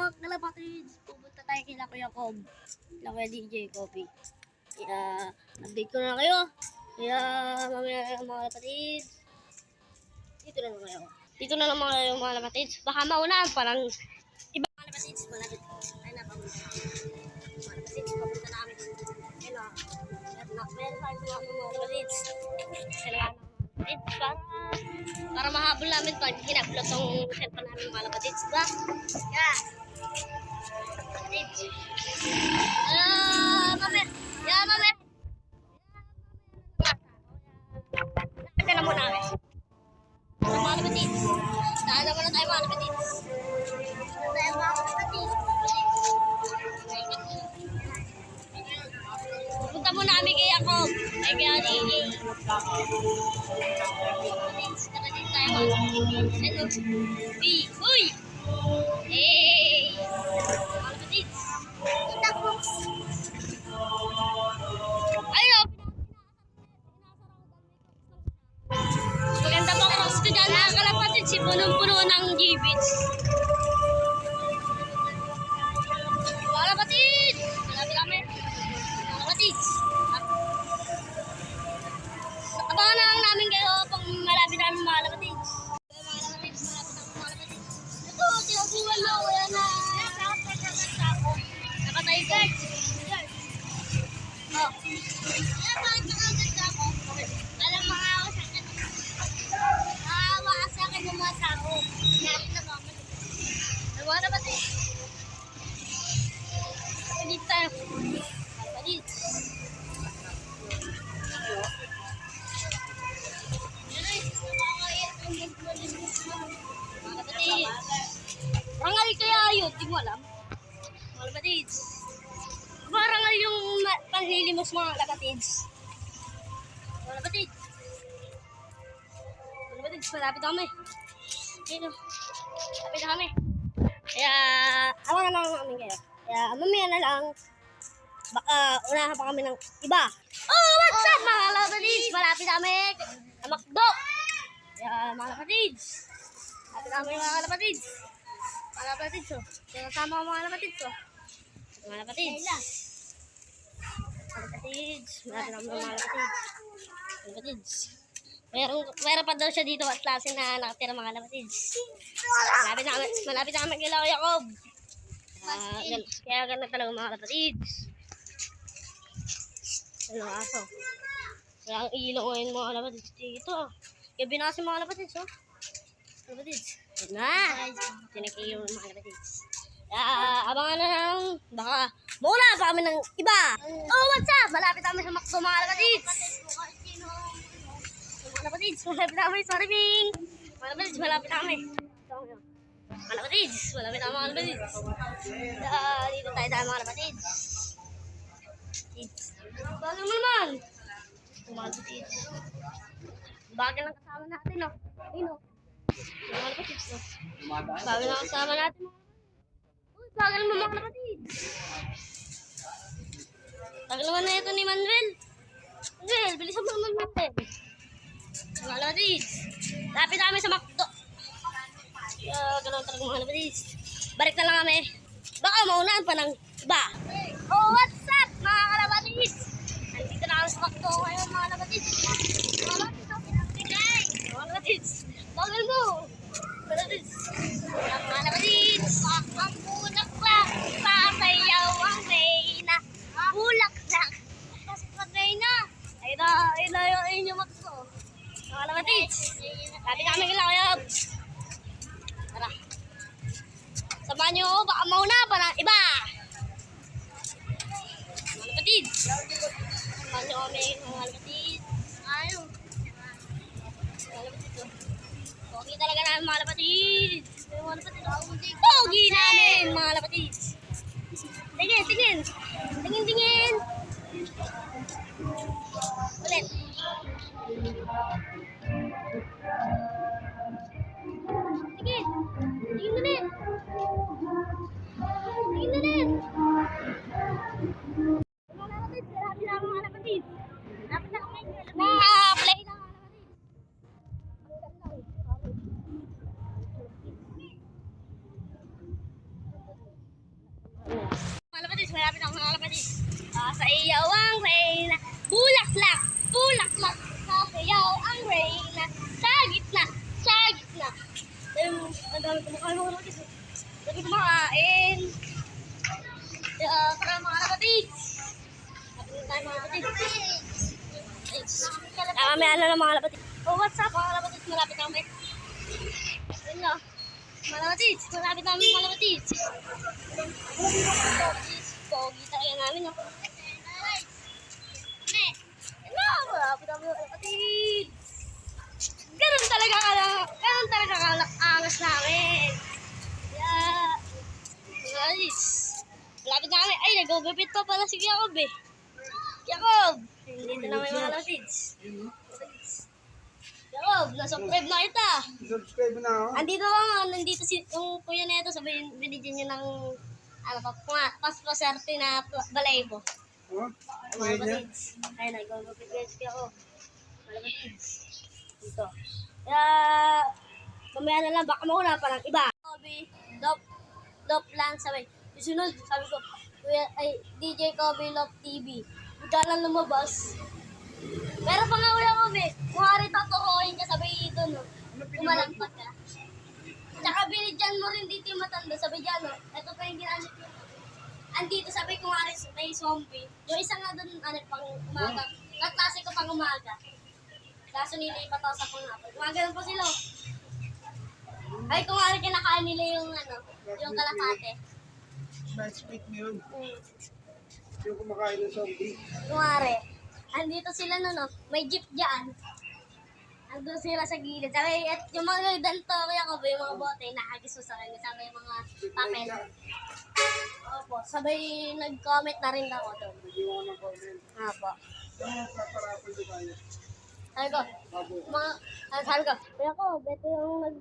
mga kalapatids, pupunta tayo kila Kuya Cobb, kila Kuya DJ Coffee. Kaya, update ko na kayo. Kaya, mamaya mga kalapatids. Dito na lang kayo. Dito na lang mga kalapatids. Baka mauna, parang ibang kalapatids. Malapit. Ay na, papunta na. Mga kalapatids, papunta na kami. Ayun o. Meron tayo sa mga kalapatids. Salamat. Para mahabol namin pag hinapload tong cellphone namin mga kalapatids. Diba? Yeah. Mami. Yeah, mami. Nakita na muna kami. Mga kalapatids. Saan naman na tayo mga kalapatids. Tayo mga kalapatids. Pupunta muna kami kay Jacob. Ay kaya Nini. Tara din tayo mga kalapatids. Hello. B. Uy! Hey! Mga kalapatids. Kita ko. Ayun! Maganda pa cross ko dyan mga kalapatids. Punong-puno ng gibits. Mga kalapatids! Malapit kami. Mga kalapatids. Abangan na lang namin kayo pang malapit namin mga kalapatids. Mga kalapatids, malapit namin mga kalapatids. Ito, tinabuhan na ako yan na. Nakatay guard. Oh. Ayan, bakit nakaganda ako? Alam mga ako sa akin. Nakawa sa akin ng mga tao. Nakakit na mga mga kalapatids. Kalapatids tayo. Kalapatids. Rangal kaya yun, di mo alam. Mga kalapatids. Rangal yung panlilimos mga kalapatids. Mga kalapatids. Mga kalapatids, malapit na kami. Dito. Malapit na kami. Kaya, awan na lang namin kayo. Kaya, mamaya na lang. Baka unahan pa kami ng iba. Oh, what's up mga kalapatids? Malapit na kami. Sa McDo. Kaya, mga kalapatids. Malapit na kami mga kalapatids. Mga kalapatids, oh. Kaya kasama ko mga kalapatids, oh. Mga kalapatids. Mga kalapatids. Malapit na kami mga kalapatids. Mga kalapatids. Meron pa daw siya dito at klase na nakatira mga kalapatids. Malapit na kami kila Kuya Jacob. Kaya ganda talaga mga kalapatids. Ano aso? Kaya ang ilaw ngayon mga kalapatids dito. Kaya binasi mga kalapatids, oh. Kalapatids. Na! Tinakiyo mga kalapatids. Abangan na lang. Baka muna pa kami ng iba. Oh, what's up? Malapit kami sa McDo mga kalapatids. Mga kalapatids, malapit kami. Sorry, Bing. Mga kalapatids, malapit kami. Mga kalapatids, malapit kami mga kalapatids. Dito tayo mga kalapatids. Bagal mo naman. Mga kalapatids. Bagal lang kasama natin, no? Ayun, no? Mga kalapatids, no? Bagal lang kasama natin, no? Uy, bagal mo mga kalapatids. Bagal naman na ito ni Manuel. Manuel, bilisan mo naman natin. Mga kalapatids. Lapit namin sa McDo. Ganoon talaga mga kalapatids. Balik na lang kami. Baka maunahan pa ng iba. Oh, what's up mga kalapatids? Nandito na kami sa McDo ngayon mga kalapatids. Mga kalapatids. Bagal mo. Mga kalapatids. Mga kalapatids. Ang bulak pa. Pasayaw ang reyna. Bulak lang. Kasi pag reyna. Ayun na yung inyong McDo. Mga kalapatids. Sabi namin kailangan kaya. Tara. Samahan nyo ako. Baka mauna pa ng iba. Mga kalapatids. Samahan nyo kami mga kalapatids. Ayaw. Mga kalapatids. Pogi talaga namin mga kalapatids. Mga kalapatids. Pogi namin mga kalapatids. Tingin, tingin. Tingin, tingin. Ulit. Tingin. Tingin ulit. Tingin ulit. Mga kalapatids. Grabe na mga kalapatids. Dapat na kami. Play na mga kalapatids. dami kumakain mga kapatid. Dami kumakain. Kaya, tara mga kapatid. Kapatid tayo mga kapatid. May ano lang mga kapatid. Oh, what's up mga kapatid? Malapit kami. Ayun na. Mga kapatid. Malapit namin mga kapatid. Pogi tayo namin, no? Malapit namin mga kapatid. Ganun talaga kalak-angas namin. Yeah. Guys. Malapit na kami. Ay, nag-ubipit pa pala si Jacob eh. Jacob! Dito na may mga latids. Jacob, na-subscribe na kita. Subscribe na ako. Andito ka nga, nandito si yung kuya na ito, sabihin, binigyan niyo ng ano pa, paspaserte na balaybo. Oh, Mga latids. Ay, nag-ubipit guys si Jacob. Mga latids. Ito. Kaya, mamaya na lang, baka mauna pa ng iba. Kobe, Dop lang, sabi. Susunod, sabi ko, Kuya, ay, DJ Kobe Love TV. Ika lang lumabas. Pero pa nga Kuya Kobe, kung hari taturuin ka, sabi ito, no? Kumalampat ka. Tsaka binidyan mo rin dito yung matanda, sabi dyan, no? Ito pa yung ginamit ko. Andito, sabi kung hari may zombie. Yung isa nga doon, ano, pang umaga. Kaklase ko pang umaga. Kaso nilipat ako sa pangapal. Gumagano po sila. Ay, kung ano kinakain nila yung ano, yung kalapate. Nice meet me yun. Yung kumakain ng zombie. Kumare. Andito sila no. May jeep dyan. Andun sila sa gilid. Sabi, at yung mga ganito, kaya ko ba yung mga bote, nakagis sa kanya. Sabi yung mga papel. Opo. Sabay nag-comment na rin ako doon. Nag-iwan ng comment. Opo. Ano, paparapol di tayo? Sabi ko, Babo. sabi ko, kaya ko, beto yung